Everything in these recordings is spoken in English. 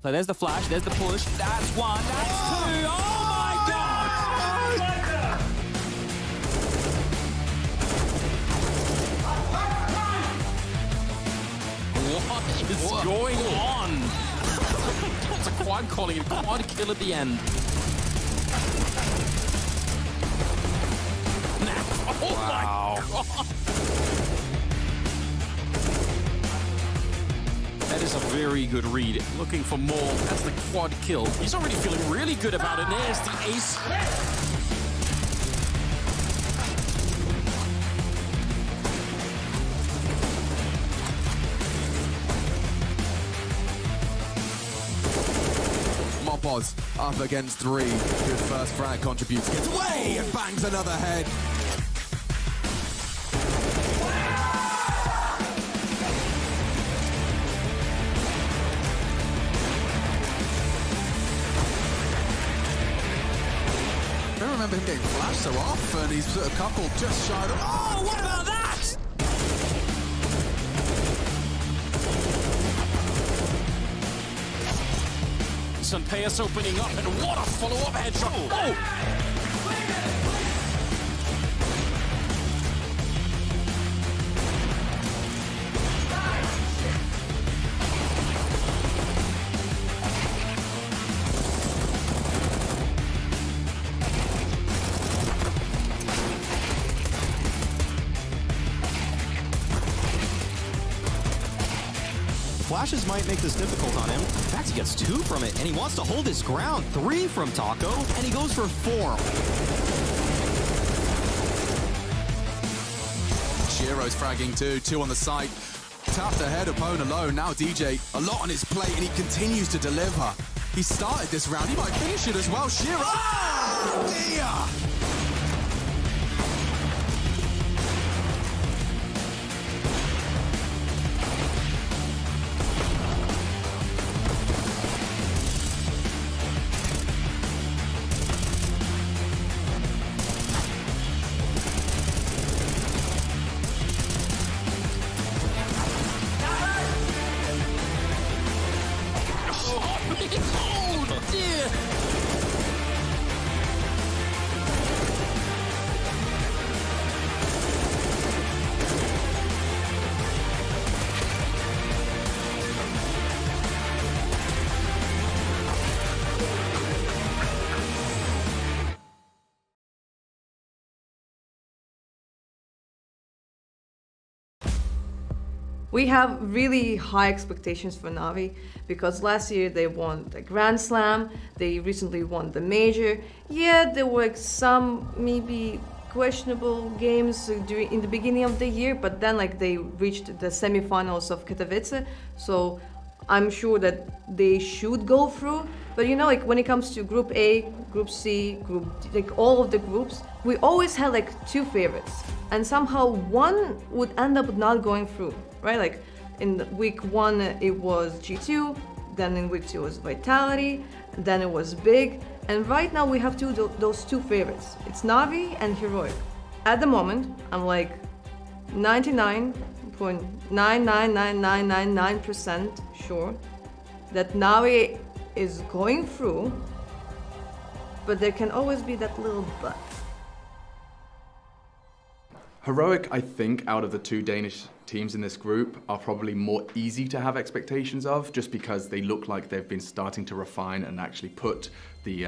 So there's the flash, there's the push. That's one, that's two. Oh my god! What is going on? It's a quad calling it quad kill at the end. Oh my god! That is a very good read. Looking for more. That's the quad kill. He's already feeling really good about it. There's the ace. Mopoz up against 3. Good first frag contributes. Gets away and bangs another head. I don't remember him getting flashed so often. He's a couple just shy of... Oh, what about that? Sunpeus opening up, and what a follow-up headshot. Oh! Flashes might make this difficult on him. In fact, he gets 2 from it, and he wants to hold his ground. 3 from Taco, and he goes for 4. Shiro's fragging too, 2 on the site. Tapped ahead, opponent alone. Now DJ, a lot on his plate, and he continues to deliver. He started this round, he might finish it as well. Shiro, oh dear! Oh dear! We have really high expectations for Navi because last year they won the Grand Slam, they recently won the Major. Yeah, there were some maybe questionable games in the beginning of the year, but then they reached the semifinals of Katowice, so I'm sure that they should go through. But when it comes to Group A, Group C, Group D, all of the groups, we always had 2 favorites, and somehow one would end up not going through. Right, in week 1 it was G2, then in week 2 it was Vitality, then it was Big, and right now we have those 2 favorites. It's Navi and Heroic. At the moment, I'm 99.999999% sure that Navi is going through, but there can always be that little but. Heroic, I think, out of the 2 Danish teams in this group are probably more easy to have expectations of, just because they look like they've been starting to refine and actually put the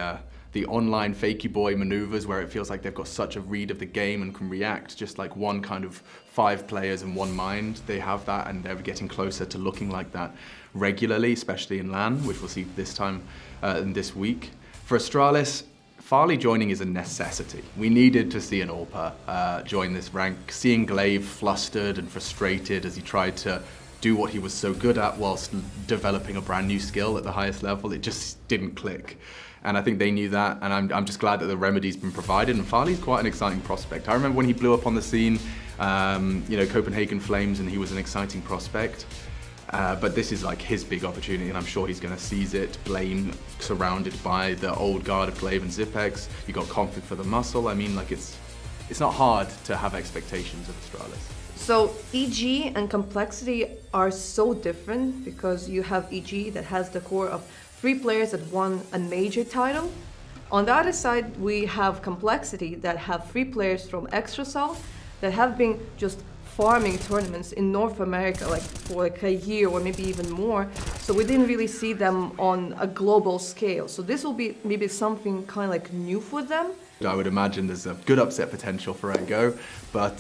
online fakey boy maneuvers where it feels like they've got such a read of the game and can react just like one kind of 5 players in one mind. They have that, and they're getting closer to looking like that regularly, especially in LAN, which we'll see this time in this week. For Astralis, Farley joining is a necessity. We needed to see an AWPer join this rank. Seeing Glaive flustered and frustrated as he tried to do what he was so good at whilst developing a brand new skill at the highest level, it just didn't click. And I think they knew that, and I'm just glad that the remedy's been provided, and Farley's quite an exciting prospect. I remember when he blew up on the scene, Copenhagen Flames, and he was an exciting prospect. But this is his big opportunity, and I'm sure he's going to seize it. Blame surrounded by the old guard of Glaive and Zipex. You got conflict for the muscle. I mean, it's not hard to have expectations of Astralis. So EG and Complexity are so different because you have EG that has the core of 3 players that won a major title. On the other side, we have Complexity that have 3 players from ESL that have been just farming tournaments in North America like for like a year or maybe even more. So we didn't really see them on a global scale. So this will be maybe something kind of like new for them. I would imagine there's a good upset potential for Ego, but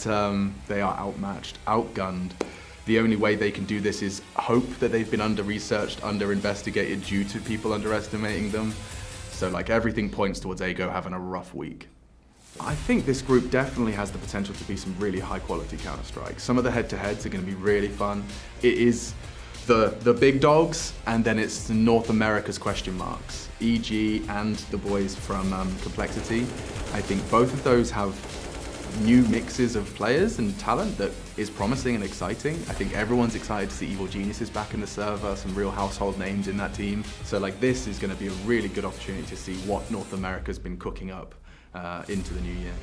they are outmatched, outgunned. The only way they can do this is hope that they've been under-researched, under-investigated due to people underestimating them. So like everything points towards Ego having a rough week. I think this group definitely has the potential to be some really high-quality Counter-Strike. Some of the head-to-heads are going to be really fun. It is the big dogs, and then it's North America's question marks. EG and the boys from Complexity. I think both of those have new mixes of players and talent that is promising and exciting. I think everyone's excited to see Evil Geniuses back in the server, some real household names in that team. So like this is going to be a really good opportunity to see what North America's been cooking up into the new year.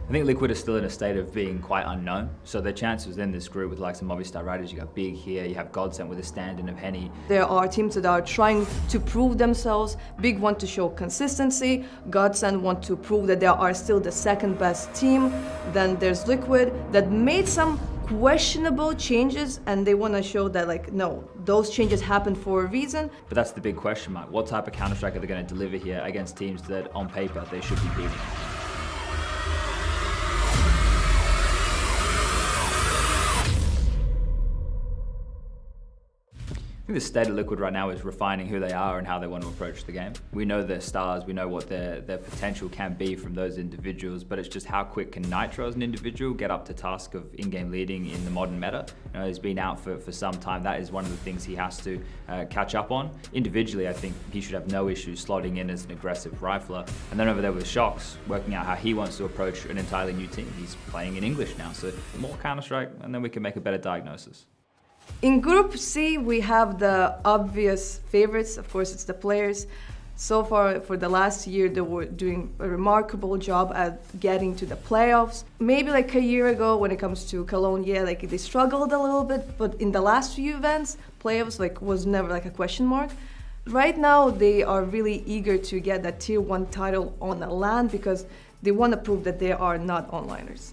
I think Liquid is still in a state of being quite unknown, so their chances in this group with like some Movistar Riders, you got Big here, you have Godsent with a stand-in of Henny. There are teams that are trying to prove themselves. Big want to show consistency. Godsend want to prove that they are still the second best team. Then there's Liquid that made some questionable changes and they want to show that like, no, those changes happened for a reason. But that's the big question mark. What type of Counter-Strike are they going to deliver here against teams that on paper they should be beating? I think the state of Liquid right now is refining who they are and how they want to approach the game. We know their stars, we know what their potential can be from those individuals, but it's just how quick can Nitro as an individual get up to task of in-game leading in the modern meta. You know, he's been out for some time. That is one of the things he has to catch up on. Individually, I think he should have no issues slotting in as an aggressive rifler. And then over there with Shox, working out how he wants to approach an entirely new team. He's playing in English now, so more Counter-Strike, and then we can make a better diagnosis. In Group C, we have the obvious favorites. Of course, it's the players. So far, for the last year, they were doing a remarkable job at getting to the playoffs. Maybe like a year ago, when it comes to Cologne, yeah, like they struggled a little bit. But in the last few events, playoffs like was never like a question mark. Right now, they are really eager to get that Tier 1 title on the LAN because they want to prove that they are not onliners.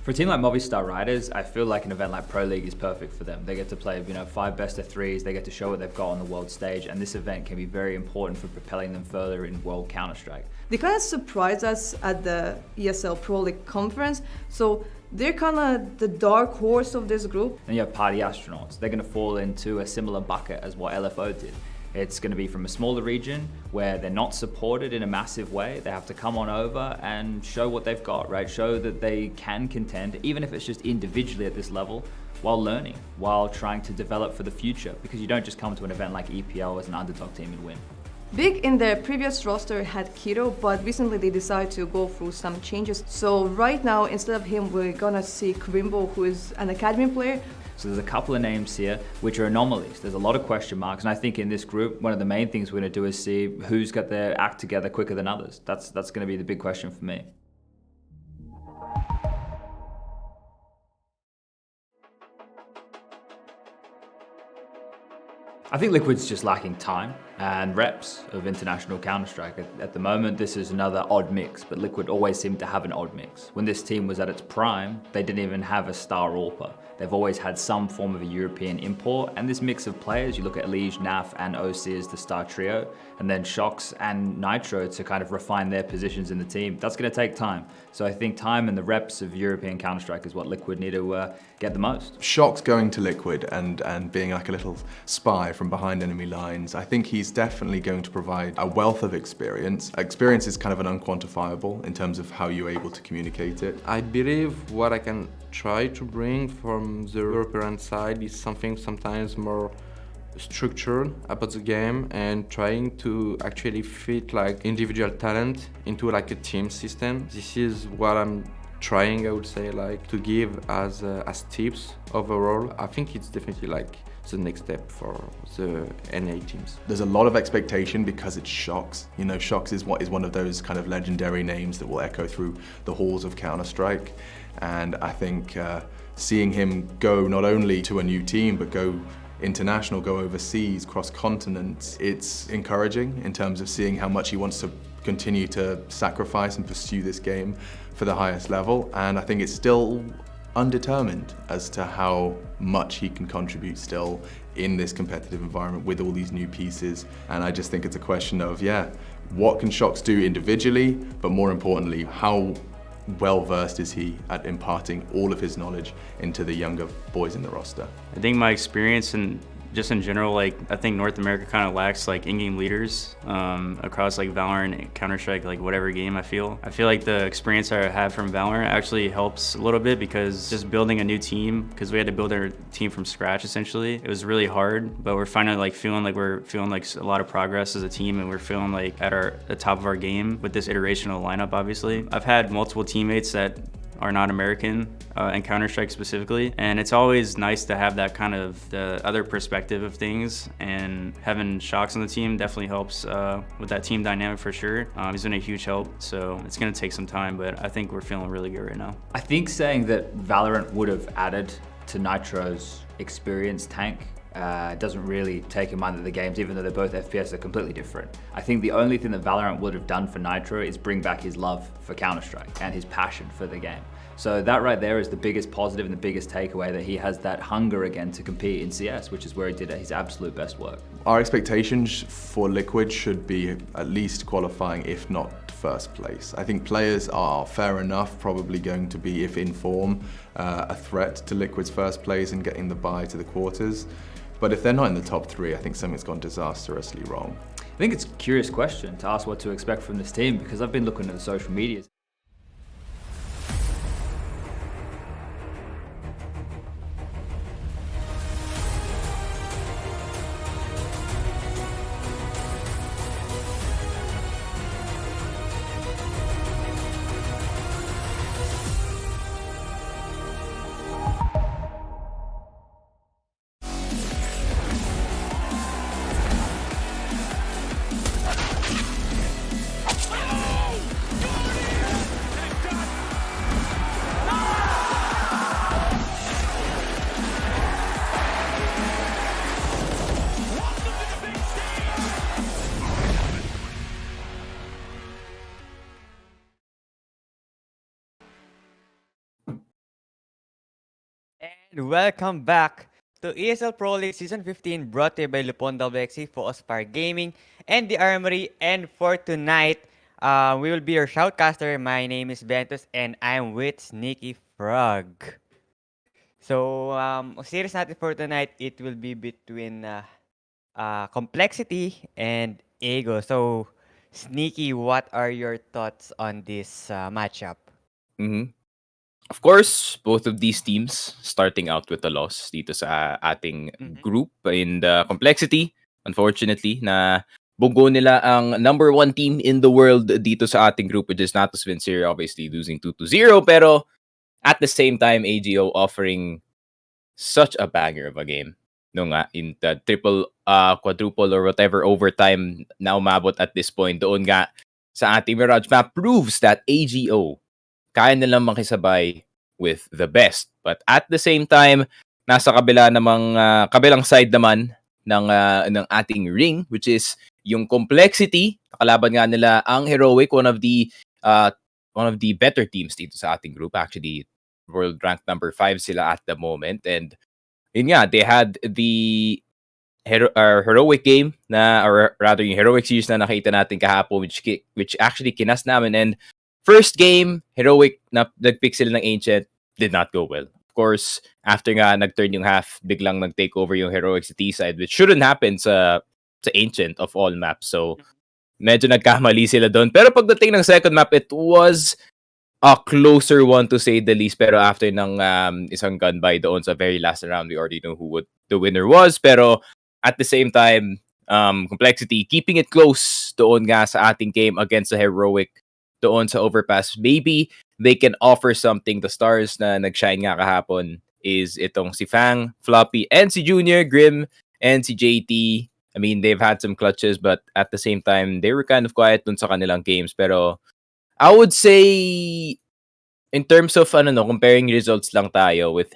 For a team like Movistar Riders, I feel like an event like Pro League is perfect for them. They get to play, 5 best-of-3s, they get to show what they've got on the world stage, and this event can be very important for propelling them further in World Counter-Strike. They kind of surprised us at the ESL Pro League conference, so they're kind of the dark horse of this group. And you have Party Astronauts. They're going to fall into a similar bucket as what LFO did. It's going to be from a smaller region where they're not supported in a massive way. They have to come on over and show what they've got, right? Show that they can contend, even if it's just individually at this level, while learning, while trying to develop for the future, because you don't just come to an event like EPL as an underdog team and win. Big in their previous roster had Kiro, but recently they decided to go through some changes. So right now, instead of him, we're gonna see Krimbo, who is an academy player. So there's a couple of names here which are anomalies. There's a lot of question marks, and I think in this group, one of the main things we're going to do is see who's got their act together quicker than others. That's going to be the big question for me. I think Liquid's just lacking time and reps of international Counter-Strike. At the moment, this is another odd mix, but Liquid always seemed to have an odd mix. When this team was at its prime, they didn't even have a star AWPer. They've always had some form of a European import, and this mix of players, you look at Lige, Naf, and OC as the star trio, and then Shox and Nitro to kind of refine their positions in the team. That's going to take time. So I think time and the reps of European Counter-Strike is what Liquid need to get the most. Shox going to Liquid and being like a little spy from behind enemy lines, I think he's definitely going to provide a wealth of experience. Experience is kind of an unquantifiable in terms of how you're able to communicate it. I believe what I can try to bring from the European side is something sometimes more structured about the game and trying to actually fit like individual talent into like a team system. This is what I'm trying, I would say, like to give as tips overall. I think it's definitely like the next step for the NA teams. There's a lot of expectation because it's Shox. You know, Shox is one of those kind of legendary names that will echo through the halls of Counter-Strike. And I think seeing him go not only to a new team, but go international, go overseas, cross continents, it's encouraging in terms of seeing how much he wants to continue to sacrifice and pursue this game for the highest level. And I think it's still undetermined as to how much he can contribute still in this competitive environment with all these new pieces. And I just think it's a question of, what can Shox do individually, but more importantly, how well versed is he at imparting all of his knowledge into the younger boys in the roster? I think my experience and just in general, like I think North America kind of lacks like in-game leaders across like Valorant, Counter-Strike, like whatever game. I feel like the experience I had from Valorant actually helps a little bit because just building a new team, because we had to build our team from scratch essentially. It was really hard, but we're finally feeling like a lot of progress as a team, and we're feeling like at the top of our game with this iterational lineup. Obviously, I've had multiple teammates that are not American and Counter-Strike specifically, and it's always nice to have that kind of the other perspective of things, and having Shox on the team definitely helps with that team dynamic for sure. He's been a huge help, so it's going to take some time, but I think we're feeling really good right now. I think saying that Valorant would have added to Nitro's experience tank doesn't really take in mind that the games, even though they're both FPS, are completely different. I think the only thing that Valorant would have done for Nitro is bring back his love for Counter-Strike and his passion for the game. So that right there is the biggest positive and the biggest takeaway, that he has that hunger again to compete in CS, which is where he did his absolute best work. Our expectations for Liquid should be at least qualifying, if not first place. I think players are fair enough probably going to be, if in form, a threat to Liquid's first place and getting the bye to the quarters. But if they're not in the top three, I think something's gone disastrously wrong. I think it's a curious question to ask what to expect from this team, because I've been looking at the social medias. And welcome back to ESL Pro League Season 15, brought to you by Lupon WXC for Aspire Gaming and the Armory. And for tonight, we will be your shoutcaster. My name is Ventus and I'm with Sneaky Frog. So, series natin for tonight, it will be between Complexity and Ego. So, Sneaky, what are your thoughts on this matchup? Of course, both of these teams starting out with a loss dito sa ating group in the Complexity. Unfortunately, na bugo nila ang number 1 team in the world dito sa ating group, which is Natus Vincere, obviously losing 2-0. Pero at the same time, AGO offering such a banger of a game. No nga, in the triple, quadruple, or whatever overtime na umabot at this point, doon nga sa ating Mirage map proves that AGO kaya nilang makisabay with the best. But at the same time, nasa kabilang side naman ng ating ring, which is yung Complexity. Kalaban nga nila ang Heroic, one of the better teams dito sa ating group. Actually, world rank number 5 sila at the moment. And yun nga, they had the Heroic game or rather yung Heroic series na nakita natin kahapon, which actually kinas namin. And first game, Heroic na nag-pick sila ng Ancient, did not go well. Of course, after nga nag-turn yung half, biglang nag-take over yung Heroic sa T-side, which shouldn't happen sa Ancient of all maps. So, medyo nagkamali sila doon. Pero pagdating ng second map, it was a closer one to say the least. Pero after ng isang gunby doon sa very last round, we already know who the winner was. Pero at the same time, Complexity keeping it close doon nga sa ating game against the Heroic doon sa overpass. Maybe they can offer something. The stars na nag-shine nga kahapon is itong si Fang, Floppy, and si Junior, Grim, and si JT. I mean, they've had some clutches, but at the same time, they were kind of quiet dun sa kanilang games. Pero I would say, in terms of comparing results lang tayo with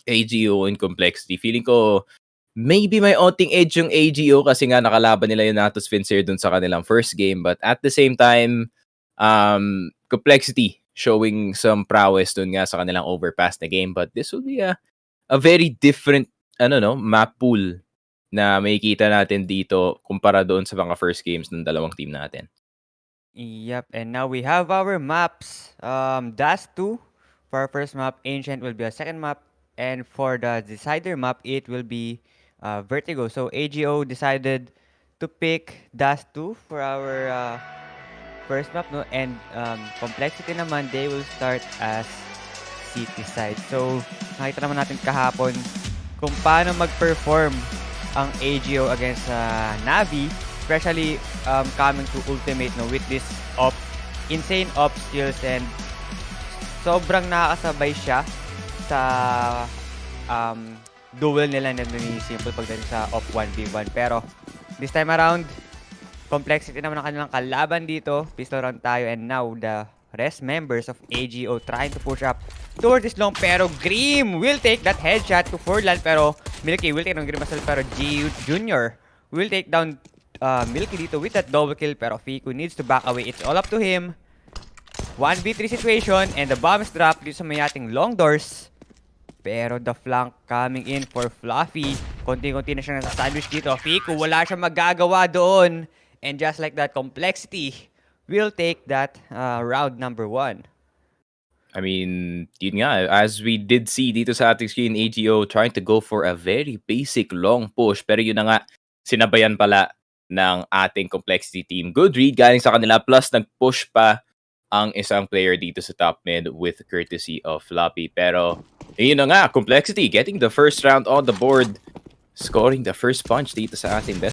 AGO and Complexity, feeling ko maybe may onting edge yung AGO kasi nga nakalaban nila yung Natus Vincere dun sa kanilang first game. But at the same time, Complexity showing some prowess dun nga sa kanilang overpass na game. But this will be a very different map pool na makikita natin dito kumpara doon sa mga first games ng dalawang team natin. Yep, and now we have our maps. Das 2 for our first map, Ancient will be a second map, and for the decider map, it will be Vertigo. So AGO decided to pick Das 2 for our first map, no? And Complexity naman, they will start as city side. So nakita naman natin kahapon kung paano mag-perform ang AGO against Navi, especially coming to Ultimate, no, with this insane op skills, and sobrang nakakasabay siya sa duel nila na ni Simple pagdating sa op 1v1. Pero this time around, Complexity naman ang kanilang kalaban dito. Pistol round tayo, and now the rest members of AGO trying to push up towards this long, pero Grim will take that headshot to Forlan, pero Milky will take ng Grim as well, pero Junior will take down Milky dito with that double kill, pero Fiku needs to back away. It's all up to him. 1v3 situation, and the bomb is dropped dito sa may ating long doors. Pero the flank coming in for Fluffy. Konti-konti na siya nasa sandwich dito. Fiku, wala siya magagawa doon. And just like that, Complexity will take that round number 1. I mean, yun nga, as we did see dito sa ating screen, AGO trying to go for a very basic long push. Pero yun na nga, sinabayan pala ng ating Complexity team. Good read galing sa kanila, plus nag-push pa ang isang player dito sa top mid with courtesy of Floppy. Pero yun na nga, Complexity getting the first round on the board, scoring the first punch dito sa ating best